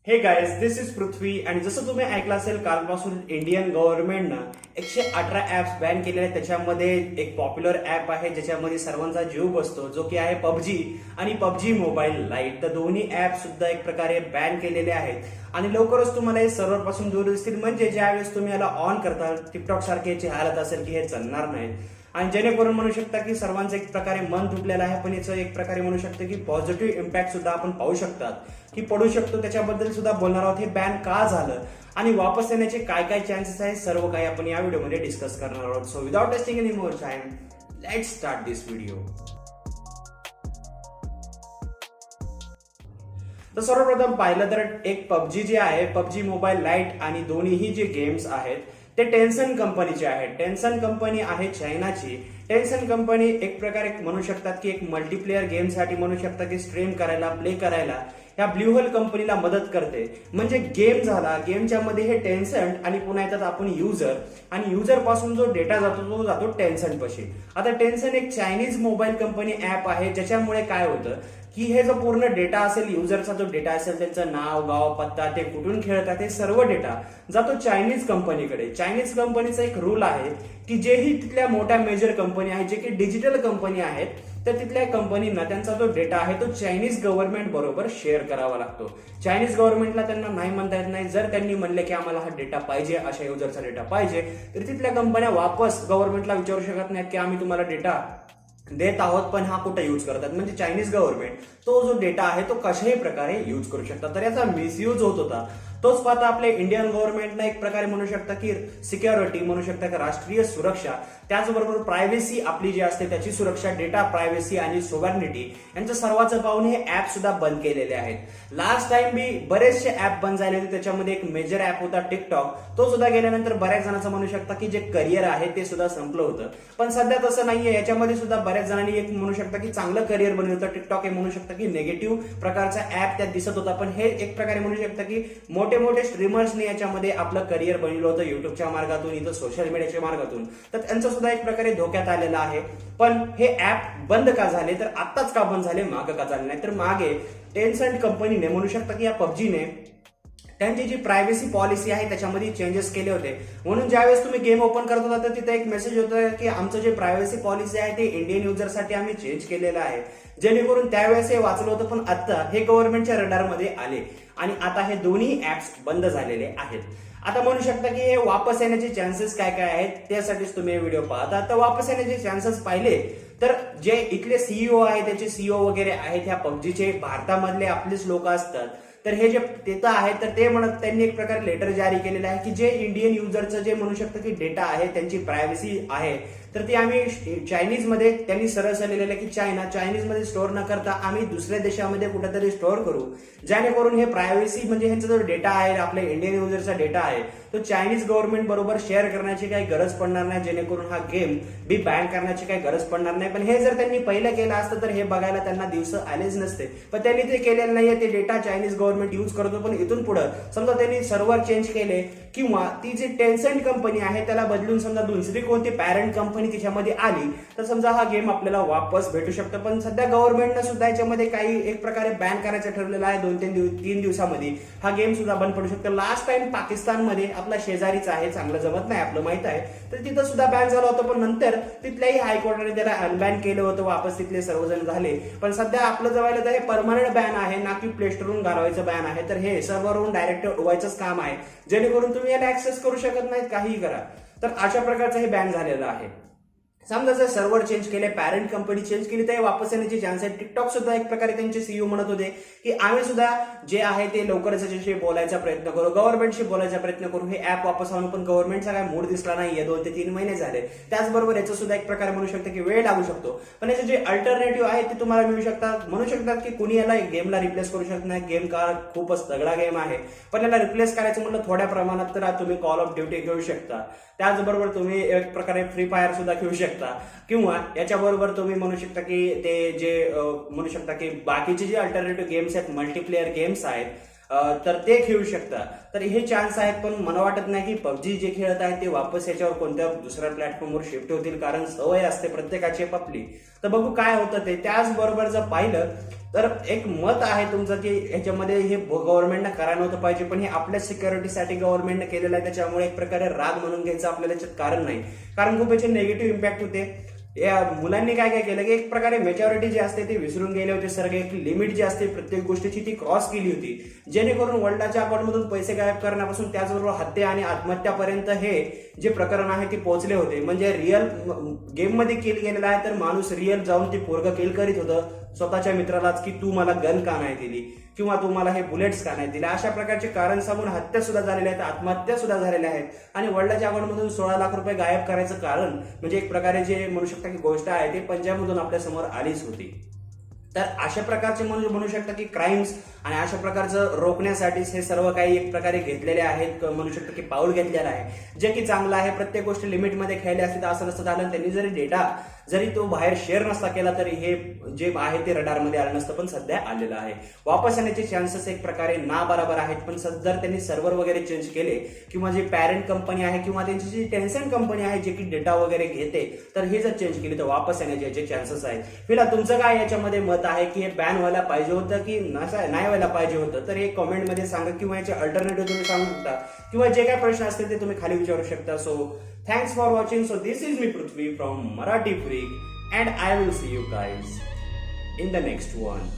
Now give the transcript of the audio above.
Hey guys, this is पृथ्वी. आणि जसं तुम्ही ऐकलं असेल, कालपासून इंडियन गव्हर्नमेंटनं 118 ऍप्स बॅन केलेले आहेत. त्याच्यामध्ये एक पॉप्युलर ऍप आहे ज्याच्यामध्ये सर्वांचा जीव बसतो, जो की आहे पबजी आणि पबजी मोबाईल लाईट. तर दोन्ही ऍप सुद्धा एक प्रकारे बॅन केलेले आहेत आणि लवकरच तुम्हाला हे सर्व्हर पासून दूर दिसतील. म्हणजे ज्यावेळेस तुम्ही याला ऑन करता, टिकटॉक सारखी याची हालत असेल की हे चालणार नाही. आणि जेणेकरून म्हणू शकता की सर्वांचं एक प्रकारे मन तुटलेलं आहे, पण याचं एक प्रकारे म्हणू शकतं की पॉझिटिव्ह इम्पॅक्ट सुद्धा आपण पाहू शकतात की पडू शकतो. त्याच्याबद्दल सुद्धा बोलणार आहोत. हे बॅन का झालं आणि वापस येण्याचे काय काय चान्सेस आहेत, सर्व काही आपण या व्हिडिओमध्ये डिस्कस करणार आहोत. So without testing any more time, let's start this video. तर सर्वप्रथम पाहिलं तर एक पबजी जे आहे, पबजी मोबाईल लाईट आणि दोन्हीही जे गेम्स आहेत ते टेन्सन कंपनीचे आहेत. टेन्सन कंपनी आहे चायनाची. टेन्सन कंपनी एक प्रकारे म्हणू शकतात की एक मल्टीप्लेअर गेमसाठी म्हणू शकता की स्ट्रीम करायला, प्ले करायला या ब्ल्यू होल कंपनीला मदत करते. म्हणजे गेम झाला, गेमच्या मध्ये हे टेन्संट आणि पुन्हा येतात आपण युजर, आणि युजर पासून जो डेटा जातो तो जातो टेन्संट पाशी. आता टेन्सन एक चायनीज मोबाईल कंपनी ऍप आहे, ज्याच्यामुळे काय होतं की हे जो पूर्ण डेटा असेल, युजरचा जो डेटा असेल, त्यांचं नाव, गाव, पत्ता, ते कुठून खेळतात, हे सर्व डेटा जातो चायनीज कंपनीकडे. चायनीज कंपनीचा एक रूल आहे की जेही तिथल्या मोठ्या मेजर कंपनी आहेत, जे की डिजिटल कंपनी आहेत, तर तिथल्या कंपनींना त्यांचा जो डेटा आहे तो चायनीज गव्हर्नमेंट बरोबर शेअर करावा लागतो. चायनीज गव्हर्नमेंटला त्यांना नाही म्हणता येत नाही. जर त्यांनी म्हणले की आम्हाला हा डेटा पाहिजे, अशा युजरचा डेटा पाहिजे, तर तिथल्या कंपन्या वापस गव्हर्नमेंटला विचारू शकत नाहीत की आम्ही तुम्हाला डेटा देत आहोत पण हा कुठे युज करतात. म्हणजे चायनीज गव्हर्नमेंट तो जो डेटा आहे तो कशाही प्रकारे युज करू शकतात. तर याचा मिसयूज होत होता. तोच पाहता आपल्या इंडियन गव्हर्नमेंटनं एक प्रकारे म्हणू शकता की सिक्युरिटी, म्हणू शकता की राष्ट्रीय सुरक्षा, त्याचबरोबर प्रायव्हसी आपली जी असते त्याची सुरक्षा, डेटा प्रायव्हसी आणि सोव्हर्निटी यांचं सर्वांचं पाहून हे ऍप सुद्धा बंद केलेले आहेत. लास्ट टाइम बी बरेचसे ऍप बंद झाले होते. त्याच्यामध्ये एक मेजर ऍप होता टिकटॉक, तो सुद्धा गेल्यानंतर बऱ्याच जणांचं म्हणू शकता की जे करिअर आहे ते सुद्धा संपलं होतं. पण सध्या तसं नाहीये. याच्यामध्ये सुद्धा बऱ्याच जणांनी एक म्हणू शकता की चांगलं करिअर बनवलं होतं. टिकटॉक हे म्हणू शकता की निगेटिव्ह प्रकारचा ऍप त्यात दिसत होता, पण हे एक प्रकारे म्हणू शकता की मोठे मोठे स्ट्रीमर्सने याच्यामध्ये आपलं करिअर बनवलं होतं, युट्यूबच्या मार्गातून, इथं सोशल मीडियाच्या मार्गातून. तर त्यांचं सुद्धा एक प्रकारे धोक्यात आलेलं आहे. पण हे ऍप बंद का झाले, तर आत्ताच का बंद झाले, मागे का झाले नाही, तर मागे टेन्संट कंपनीने म्हणू शकता की या पबजीने त्यांची जी प्रायव्हसी पॉलिसी आहे त्याच्यामध्ये चेंजेस केले होते. म्हणून ज्यावेळेस तुम्ही गेम ओपन करत होता तर तिथे एक मेसेज होता की आमचं जे प्रायव्हसी पॉलिसी आहे ते इंडियन युजरसाठी आम्ही चेंज केलेलं आहे, जेणेकरून त्यावेळेस हे वाचलं होतं. पण आता हे गव्हर्नमेंटच्या रडारमध्ये आले आणि आता हे दोन्ही ऍप्स बंद झालेले आहेत. आता म्हणू शकता की हे वापस येण्याचे चान्सेस काय काय आहेत, त्यासाठीच तुम्ही हे व्हिडिओ पाहता. तर वापस येण्याचे चान्सेस पाहिले तर जे इथले सीईओ आहे, त्याचे सीईओ वगैरे आहेत ह्या पबजीचे, भारतामधले आपलेच लोक असतात, तर हे जे तिथं आहेत तर ते म्हणत त्यांनी एक प्रकारे लेटर जारी केलेलं आहे की जे इंडियन युजरचं जे म्हणू शकतं की डेटा आहे, त्यांची प्रायव्हसी आहे, तर ती आम्ही चायनीजमध्ये, त्यांनी सरळ लिहिलेलं आहे की चायनीजमध्ये स्टोअर न करता आम्ही दुसऱ्या देशामध्ये कुठेतरी स्टोअर करू, जेणेकरून हे प्रायव्हसी म्हणजे ह्यांचा जो डेटा आहे, आपल्या इंडियन युजरचा डेटा आहे, तो चायनीज गव्हर्नमेंट बरोबर शेअर करण्याची काही गरज पडणार नाही, जेणेकरून हा गेम बी बॅन करण्याची काही गरज पडणार नाही. पण हे जर त्यांनी पहिलं केलं असतं तर हे बघायला त्यांना दिवस आलेच नसते. पण त्यांनी ते केलेलं नाहीये. ते डेटा चायनीज गव्हर्नमेंट युज करतो. पण इथून पुढे समजा त्यांनी सर्व्हर चेंज केले किंवा ती जी टेन्संट कंपनी आहे त्याला बदलून समजा दुसरी कोणती पॅरेंट कंपनी तिच्यामध्ये आली, तर समजा हा गेम आपल्याला वापस भेटू शकतो. पण सध्या गव्हर्नमेंटनं सुद्धा याच्यामध्ये काही एक प्रकारे बॅन करायचं ठरलेलं आहे. 2-3 दिवसामध्ये हा गेम सुद्धा बंद पडू शकतो. लास्ट टाइम पाकिस्तानमध्ये, आपला शेजारीच आहे, चांगलं जमत नाही आपलं माहित आहे, तर तिथं सुद्धा बॅन झाला होता. पण नंतर तिथल्याही हायकोर्टाने त्याला अनबॅन केलं होतं, वापस तिथले सर्वजण झाले. पण सध्या आपलं जवळ हे परमनंट बॅन आहे, ना की प्ले स्टोरवरून घालवायचं बॅन आहे. तर हे सर्व्हरवरून डायरेक्ट उडवायचंच काम आहे, जेणेकरून तुम्ही याला ऍक्सेस करू शकत नाहीत, काहीही करा. तर अशा प्रकारचं हे बॅन झालेलं आहे. समजा जर सर्व्हर चेंज केले, पॅरेंट कंपनी चेंज केली, तर वापस येण्याची चान्स आहे. टिकटॉक सुद्धा एक प्रकारे त्यांचे सीईओ म्हणत होते की आम्ही सुद्धा जे आहे ते लवकरच याच्याशी बोलायचा प्रयत्न करू, गव्हर्नमेंटशी बोलायचा प्रयत्न करू, हे ऍप वापस आणू. पण गव्हर्नमेंटचा काय मूड दिसला नाहीये, 2 ते 3 महिने झाले. त्याचबरोबर याचं सुद्धा एक प्रकारे म्हणू शकतं की वेळ लागू शकतो. पण याचे जे अल्टरनेटिव्ह आहे ते तुम्हाला मिळू शकतात. म्हणू शकतात की कुणी याला गेमला रिप्लेस करू शकत नाही. गेम का खूपच तगडा गेम आहे, पण याला रिप्लेस करायचं म्हटलं थोड्या प्रमाणात तर तुम्ही कॉल ऑफ ड्युटी घेऊ शकता. त्याचबरोबर तुम्ही एक प्रकारे फ्री फायर सुद्धा खेळू शकता, किंवा याच्याबरोबर तुम्ही म्हणू शकता की ते जे म्हणू शकता की बाकीचे जे अल्टरनेटिव्ह गेम्स आहेत, मल्टीप्लेअर गेम्स आहेत, तर ते खेळू शकता. तर हे चान्स आहेत, पण मला वाटत नाही की पबजी जे खेळत आहेत ते वापस याच्यावर कोणत्या दुसऱ्या प्लॅटफॉर्मवर शिफ्ट होतील, कारण सवय असते प्रत्येकाची आपली. तर बघू काय होतं ते. त्याचबरोबर जर पाहिलं तर एक मत आहे तुमचं की ह्याच्यामध्ये हे गव्हर्नमेंटनं करायला नव्हतं पाहिजे, पण हे आपल्या सिक्युरिटीसाठी गव्हर्नमेंटनं केलेलं आहे, त्याच्यामुळे एक प्रकारे राग म्हणून घ्यायचं आपल्याला याच्यात कारण नाही, कारण खूप याचे निगेटिव्ह इम्पॅक्ट होते. या मुलांनी काय काय केलं की एक प्रकारे मेच्युरिटी जी असते ती विसरून गेले होते. सर एक लिमिट जी असते प्रत्येक गोष्टीची ती क्रॉस केली होती, जेणेकरून वडिलांच्या अकाउंटमधून पैसे गायब करण्यापासून त्याचबरोबर हत्या आणि आत्महत्यापर्यंत हे जे प्रकरण आहे ते पोहोचले होते. म्हणजे रिअल गेम मध्ये केल गेलेला आहे, तर माणूस रिअल जाऊन ते पोरग केल करीत होतं स्वतःच्या मित्रालाच की तू मला गन का नाही दिली किंवा तू मला हे बुलेट्स का नाही दिले. अशा प्रकारचे कारण सांगून हत्या सुद्धा झालेल्या आहेत, आत्महत्या सुद्धा झालेल्या आहेत. आणि वडिलांच्या अकाउंटमधून 16 लाख रुपये गायब करायचं कारण म्हणजे एक प्रकारे जे म्हणू शकता की गोष्ट आहे ते पंजाबमधून आपल्या समोर आलीच होती. तर अशा प्रकारचे म्हणू शकता की क्राईम्स आणि अशा प्रकारचं रोखण्यासाठीच हे सर्व काही एक प्रकारे घेतलेले आहेत, म्हणू शकतो की पाऊल घेतलेलं आहे, जे की चांगलं आहे. प्रत्येक गोष्ट लिमिटमध्ये खेळली असते तर असं नसतं झालं. त्यांनी जरी डेटा जरी तो बाहेर शेअर नसता केला तरी हे जे आहे ते रडारमध्ये आलं नसतं, पण सध्या आलेलं आहे. वापस येण्याचे चान्सेस एक प्रकारे ना बरोबर आहेत, पण जर त्यांनी सर्व्हर वगैरे चेंज केले किंवा जे पॅरेंट कंपनी आहे किंवा त्यांची जी टेन्सेंट कंपनी आहे जे की डेटा वगैरे घेते, तर हे जर चेंज केली तर वापस येण्याचे चान्सेस आहेत. फिलहाल तुमचं काय याच्यामध्ये मत आहे की हे बॅन व्हायला पाहिजे होतं की नाही व्हायला पाहिजे होतं, तर हे कमेंटमध्ये सांगा किंवा याचे अल्टरनेटिव्ह तुम्ही सांगू शकता किंवा जे काही प्रश्न असतील ते तुम्ही खाली विचारू शकता. So thanks for watching. So this is me Prithvi from Marathi Freak, and I will see you guys in the next one.